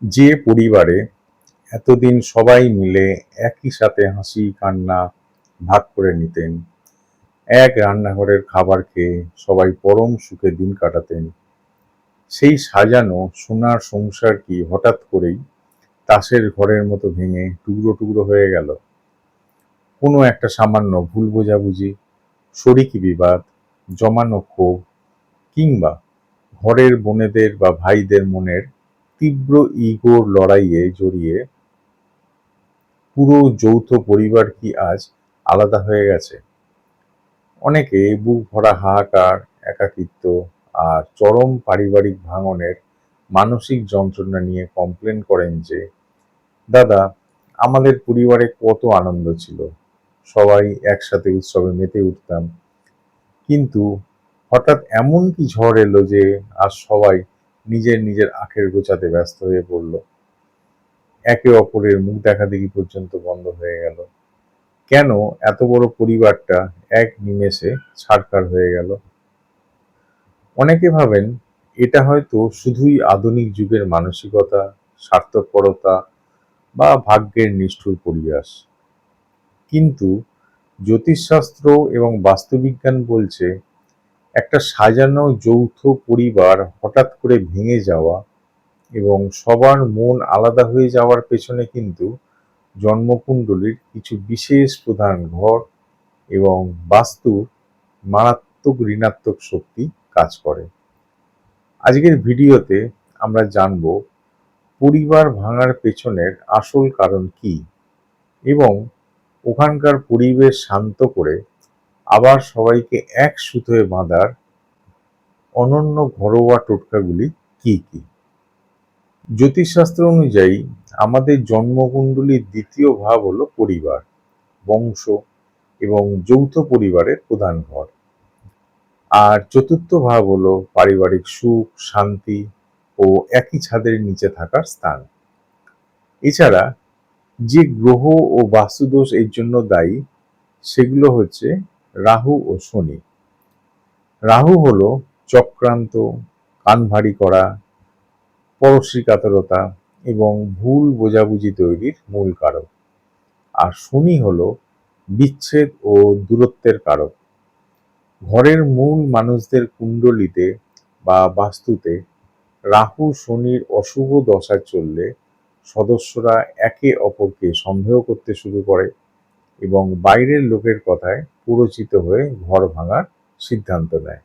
যে পরিবারে এতদিন সবাই মিলে একই সাথে হাসি কান্না ভাগ করে নিতেন, এক রান্নাঘরের খাবার খেয়ে সবাই পরম সুখে দিন কাটাতেন, সেই সাজানো সোনার সংসার কি হঠাৎ করেই তাসের ঘরের মতো ভেঙে টুকরো টুকরো হয়ে গেল? কোনো একটা সামান্য ভুল বোঝাবুঝি, শরিকি বিবাদ, জমানো ক্ষোভ, কিংবা ঘরের বোনেদের বা ভাইদের মনের তীব্র ইগোর লড়াইয়ে জড়িয়ে পুরো যৌথ পরিবার কি আজ আলাদা হয়ে গেছে? অনেকে বুক ভরা হাহাকার, একাকিত্ব আর চরম পারিবারিক ভাঙনের মানসিক যন্ত্রণা নিয়ে কমপ্লেন করেন যে, দাদা, আমাদের পরিবারে কত আনন্দ ছিল, সবাই একসাথে উৎসবে মেতে উঠতাম, কিন্তু হঠাৎ এমন কি ঝড় এলো যে আজ সবাই নিজের নিজের আখের গোছাতে ব্যস্ত হয়ে পড়ল, একে অপরের মুখ দেখাদেখি পর্যন্ত বন্ধ হয়ে গেল। কেন এত বড় পরিবারটা এক নিমেষে ছারখার হয়ে গেল? অনেকে ভাবেন এটা হয়তো শুধুই আধুনিক যুগের মানসিকতা, স্বার্থপরতা বা ভাগ্যের নিষ্ঠুর পরিহাস। কিন্তু জ্যোতিষশাস্ত্র এবং বাস্তুবিজ্ঞান বলছে, একটা সাজানো যৌথ পরিবার হঠাৎ করে ভেঙে যাওয়া এবং সবার মন আলাদা হয়ে যাওয়ার পেছনে কিন্তু জন্মকুণ্ডলীর কিছু বিশেষ প্রধান ঘর এবং বাস্তুর মারাত্মক ঋণাত্মক শক্তি কাজ করে। আজকের ভিডিওতে আমরা জানব পরিবার ভাঙার পেছনের আসল কারণ কি, এবং ওখানকার পরিবেশ শান্ত করে আবার সবাইকে এক সুতোয় বাঁধার অনন্য ঘরোয়া টোটকাগুলি কি কি। জ্যোতিষশাস্ত্র অনুযায়ী আমাদের জন্মকুণ্ডলীর দ্বিতীয় ভাব হলো পরিবার, বংশ এবং যৌথ পরিবারের প্রধান ঘর। আর চতুর্থ ভাব হলো পারিবারিক সুখ, শান্তি ও একই ছাদের নিচে থাকার স্থান। এছাড়া যে গ্রহ ও বাস্তুদোষ এর জন্য দায়ী সেগুলো হচ্ছে রাহু ও শনি। রাহু হলো চক্রান্ত, কান ভারী করা, পরশ্রীকাতরতা এবং ভুল বোঝাবুঝি তৈরির মূল কারক। আর শনি হলো বিচ্ছেদ ও দূরত্বের কারক। ঘরের মূল মানুষদের কুণ্ডলিতে বা বাস্তুতে রাহু শনির অশুভ দশা চললে সদস্যরা একে অপরকে সন্দেহ করতে শুরু করে এবং বাইরের লোকের কথায় প্ররোচিত হয়ে ঘর ভাঙার সিদ্ধান্ত নেয়।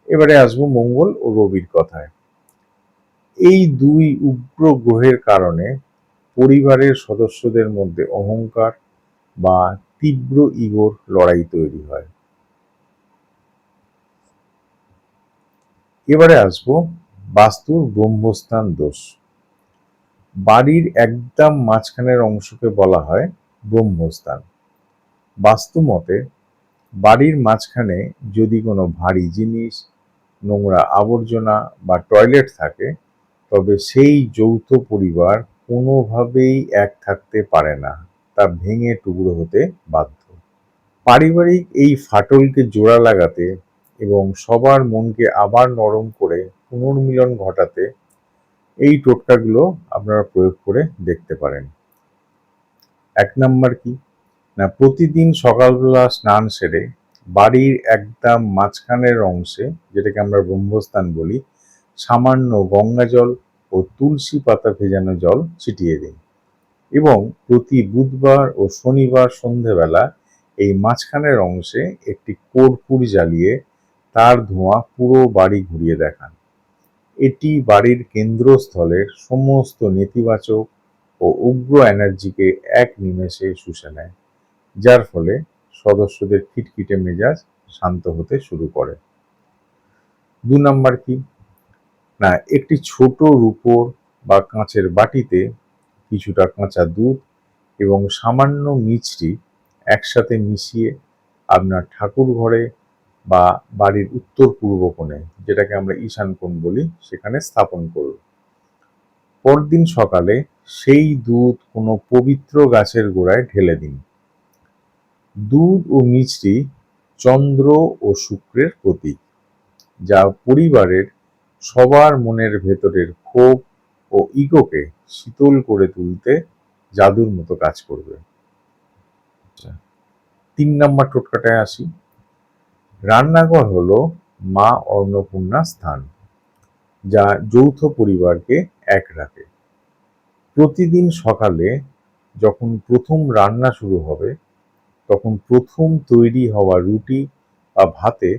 এবারে আসবো মঙ্গল ও রবির কথায়। এই দুই উগ্র গ্রহের কারণে পরিবারের সদস্যদের মধ্যে অহংকার বা তীব্র ইগোর লড়াই তৈরি হয়। এবারে আসবো বাস্তুর ব্রহ্মস্থান দোষ। বাড়ির একদম মাঝখানের অংশকে বলা হয় ব্রহ্মস্থান। বাস্তু মতে বাড়ির মাঝখানে যদি কোনো ভারী জিনিস, নোংরা আবর্জনা বা টয়লেট থাকে, তবে সেই যৌথ পরিবার কোনোভাবেই এক থাকতে পারে না, তা ভেঙে টুকরো হতে বাধ্য। পারিবারিক এই ফাটলকে জোড়া লাগাতে এবং সবার মনকে আবার নরম করে পুনর্মিলন ঘটাতে এই টোটকাগুলো আপনারা প্রয়োগ করে দেখতে পারেন। ১ নাম্বার কি না, প্রতিদিন সকালবেলা স্নান সেরে বাড়ির একদম মাঝখানের অংশে, যেটাকে আমরা ব্রহ্মস্থান বলি, সামান্য গঙ্গা জল ও তুলসী পাতা ভেজানো জল ছিটিয়ে দিন এবং প্রতি বুধবার ও শনিবার সন্ধেবেলা এই মাঝখানের অংশে একটি কর্পূর জ্বালিয়ে তার ধোঁয়া পুরো বাড়ি ঘুরিয়ে দেখান। এটি বাড়ির কেন্দ্রস্থলের সমস্ত নেতিবাচক ও উগ্র এনার্জিকে এক নিমেষে শুষে নেয়, যার ফলে সদস্যদের খিটখিটে মেজাজ শান্ত হতে শুরু করে। ২ নাম্বার কি না, একটি ছোট রূপোর বা কাঁচের বাটিতে কিছুটা কাঁচা দুধ এবং সামান্য মিছরি একসাথে মিশিয়ে আপনার ঠাকুর ঘরে বা বাড়ির উত্তর পূর্ব কোণে, যেটাকে আমরা ঈশান কোণ বলি, সেখানে স্থাপন করুন। পরদিন সকালে সেই দুধ কোনো পবিত্র গাছের গোড়ায় ঢেলে দিন। দুধ ও মিছরি চন্দ্র ও শুক্রের প্রতীক, যা পরিবারের সবার মনের ভেতরের ক্ষোভ, ও ইগোকে শীতল করে তুলতে জাদুর মতো কাজ করবে। 3 নম্বর টোটকাটায় আসি। রান্নাঘর হলো মা অন্নপূর্ণা স্থান, যা যৌথ পরিবারকে এক রাখে। প্রতিদিন সকালে যখন প্রথম রান্না শুরু হবে, তখন প্রথম তৈরি হওয়া রুটি বা ভাতে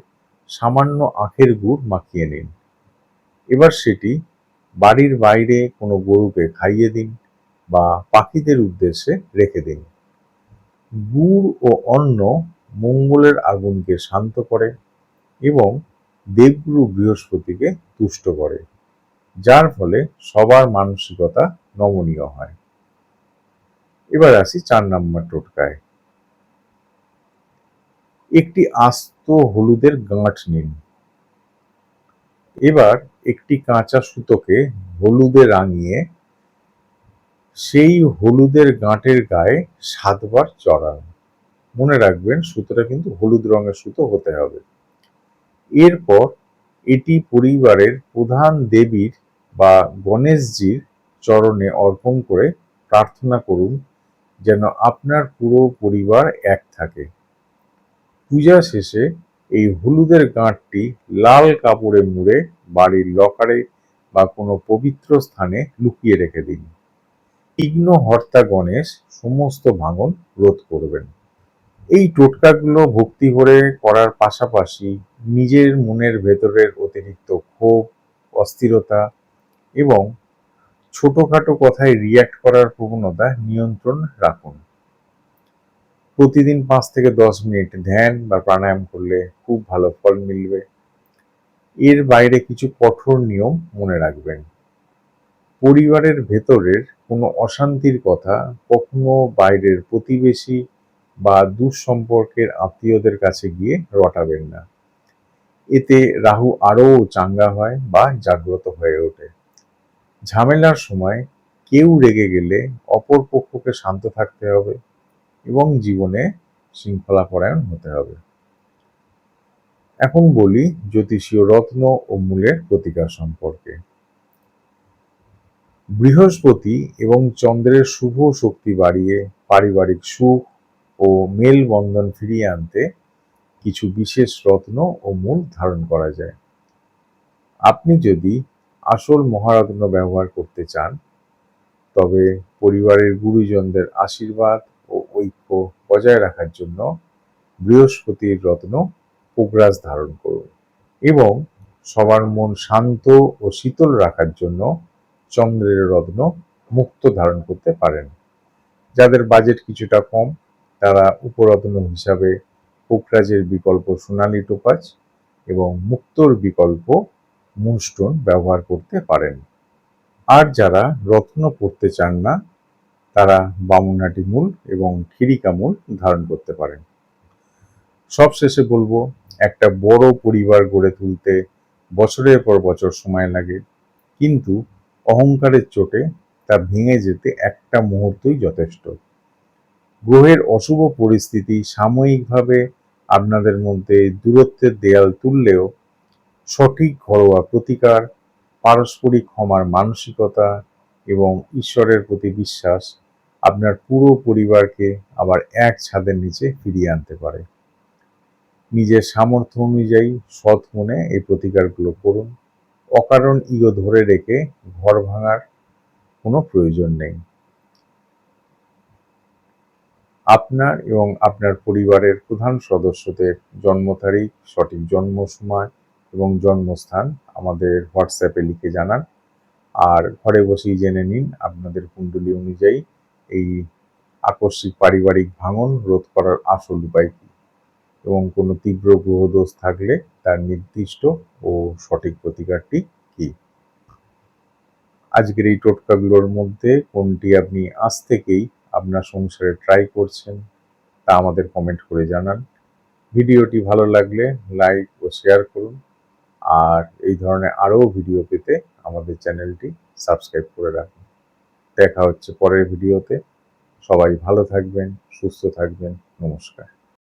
সামান্য আখের গুড় মাখিয়ে নিন। এবার সেটি বাড়ির বাইরে কোনো গরুকে খাইয়ে দিন বা পাখিদের উদ্দেশ্যে রেখে দিন। গুড় ও অন্ন মঙ্গলের আগুনকে শান্ত করে এবং দেবগুরু বৃহস্পতিকে তুষ্ট করে, যার ফলে সবার মানসিকতা নমনীয় হয়। এবার আসি 4 নম্বর টোটকায়। একটি আস্ত হলুদের গাঁট নিন। এবার একটি কাঁচা সুতোকে হলুদে রাঙিয়ে সেই হলুদের গাঁটের গায়ে 7 বার চড়ান। মনে রাখবেন, সুতোটা কিন্তু হলুদ রঙের সুতো হতে হবে। এরপর এটি পরিবারের প্রধান দেবীর বা গণেশজির চরণে অর্পণ করে প্রার্থনা করুন যেন আপনার পুরো পরিবার এক থাকে। পূজা শেষে এই হলুদের গাঁটটি লাল কাপড়ে মুড়ে বাড়ির লকারে বা কোনো পবিত্র স্থানে লুকিয়ে রেখে দিন। বিঘ্নহর্তা গণেশ সমস্ত ভাঙন রোধ করবেন। এই টোটকাগুলো ভক্তি ভরে করার পাশাপাশি নিজের মনের ভেতরের অতিরিক্ত ক্ষোভ, অস্থিরতা এবং ছোটখাটো কথায় রিয়্যাক্ট করার প্রবণতা নিয়ন্ত্রণ রাখুন। প্রতিদিন 5 থেকে 10 মিনিট ধ্যান বা প্রাণায়াম করলে খুব ভালো ফল মিলবে। এর বাইরে কিছু কঠোর নিয়ম মনে রাখবেন। পরিবারের ভেতরের কোনো অশান্তির কথা কখনো বাইরের প্রতিবেশী বা দুঃসম্পর্কের আত্মীয়দের কাছে গিয়ে রটাবেন না। এতে রাহু আরও চাঙ্গা হয় বা জাগ্রত হয়ে ওঠে। ঝামেলার সময় কেউ রেগে গেলে অপর পক্ষকে শান্ত থাকতে হবে এবং জীবনে শৃঙ্খলাপরায়ণ হতে হবে। এখন বলি জ্যোতিষীয় রত্ন ও মূলের প্রতিকার সম্পর্কে। বৃহস্পতি এবং চন্দ্রের শুভ শক্তি বাড়িয়ে পারিবারিক সুখ ও মেলবন্ধন ফিরিয়ে আনতে কিছু বিশেষ রত্ন ও মূল ধারণ করা যায়। আপনি যদি আসল মহারত্ন ব্যবহার করতে চান, তবে পরিবারের গুরুজনদের আশীর্বাদ ও ঐক্য বজায় রাখার জন্য বৃহস্পতির রত্ন পোগরাজ ধারণ করুন এবং সবার মন শান্ত ও শীতল রাখার জন্য চন্দ্রের রত্ন মুক্ত ধারণ করতে পারেন। যাদের বাজেট কিছুটা কম, তারা উপরত্ন হিসাবে পোগরাজের বিকল্প সোনালী টোপাজ এবং মুক্তোর বিকল্প মুনস্টোন ব্যবহার করতে পারেন। আর যারা রত্ন পড়তে চান না, তারা বামুনহাটি মূল এবং খিরিকা মূল ধারণ করতে পারেন। সবশেষে বলবো, একটা বড় পরিবার গড়ে তুলতে বছরের পর বছর সময় লাগে, কিন্তু অহংকারের চোটে তা ভেঙে যেতে একটা মুহূর্তই যথেষ্ট। গ্রহের অশুভ পরিস্থিতি সাময়িকভাবে আপনাদের মধ্যে দূরত্বের দেয়াল তুললেও সঠিক ঘরোয়া প্রতিকার, পারস্পরিক ক্ষমার মানসিকতা এবং ঈশ্বরের প্রতি বিশ্বাস আপনার পুরো পরিবারকে আবার এক ছাদের নিচে ফিরিয়ে আনতে পারে। নিজের সামর্থ্য অনুযায়ী সৎ মনে এই প্রতিকারগুলো করুন। অকারণ ইগো ধরে রেখে ঘর ভাঙার কোনো প্রয়োজন নেই। আপনার এবং আপনার পরিবারের প্রধান সদস্যদের জন্ম তারিখ, সঠিক জন্ম সময় এবং জন্মস্থান আমাদের হোয়াটসঅ্যাপে লিখে জানান। আর ঘরে বসেই জেনে নিন আপনাদের কুণ্ডলী অনুযায়ী এই আকস্মিক পারিবারিক ভাঙন রোধ করার আসল উপায় কী এবং কোনো তীব্র গ্রহদোষ থাকলে তার নির্দিষ্ট ও সঠিক প্রতিকারটি কী। আজকের এই টোটকাগুলোর মধ্যে কোনটি আপনি আজ থেকেই আপনার সংসারে ট্রাই করছেন, তা আমাদের কমেন্ট করে জানান। ভিডিওটি ভালো লাগলে লাইক ও শেয়ার করুন। আর এই ধরনের আরও ভিডিও পেতে আমাদের চ্যানেলটি সাবস্ক্রাইব করে রাখুন। দেখা হচ্ছে পরের ভিডিওতে। সবাই ভালো থাকবেন, সুস্থ থাকবেন। নমস্কার।